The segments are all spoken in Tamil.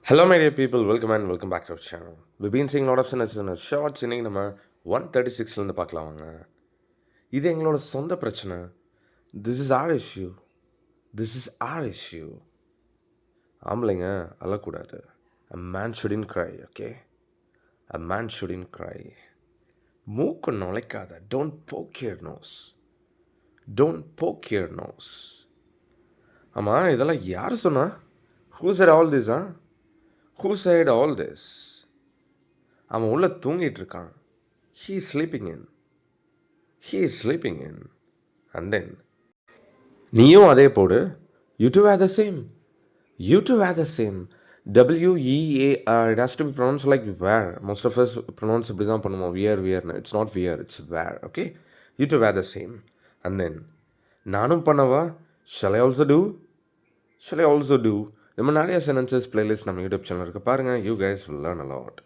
Hello, my dear people. Welcome and welcome back to our channel. We've been seeing a lot of sentences in our shorts. இன்னைக்கு நம்ம 136லேருந்து பார்க்கலாம் வாங்க. இது எங்களோட சொந்த பிரச்சனை. This is our issue. This is our issue. ஆம்பளைங்க அழக்கூடாது. A man shouldn't cry, okay? A man shouldn't cry. மூக்கு நுழைக்காத. Don't poke your nose. Don't poke your nose. ஆமாம், இதெல்லாம் யார் சொன்னா? Who said all this, huh? Who said all this? அவன் உள்ள தூங்கிட்டு இருக்கான். He is sleeping in. He is sleeping in. And then நீயும் அதே போடு. You two are the same. You two are the same. W-E-A-R. It has to be pronounced like wear. Most of us pronounce இப்படி தான் பண்ணுவோம். Wear. It's not wear. It's wear. Okay? You two are the same. And then நானும் பண்ணவா? Shall I also do? Shall I also do? நம்ம நிறைய சென்டென்சஸ் பிளேலிஸ்ட் நம்ம யூடியூப் சேனல் இருக்குது பாருங்கள். You guys will learn a lot.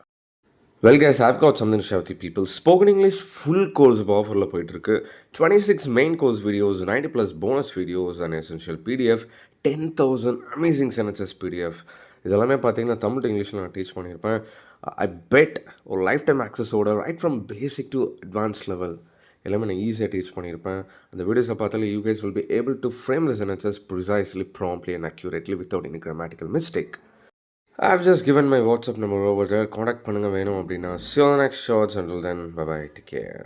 Well guys, I've got something to share with you people. Spoken English full course இப்போ ஆஃபரில் போயிட்டுருக்கு. 26 main course videos, 90+ bonus videos and essential PDF, 10,000 amazing sentences PDF. இதெல்லாமே பார்த்தீங்கன்னா தமிழ் டு இங்கிலீஷில் நான் டீச் பண்ணியிருப்பேன். ஐ பெட் ஒரு லைஃப் டைம் ஆக்சஸோட right from basic to advance level எல்லாமே நான் ஈஸியாக டீச் பண்ணியிருப்பேன். அந்த வீடியோஸை பார்த்தாலே you guys will be able to frame the sentences precisely, promptly and accurately without any grammatical mistake. I have just given my WhatsApp number over there. Contact பண்ணுங்கள் வேணும் அப்படின்னா. See you on the next shots. Until then, bye bye, take care.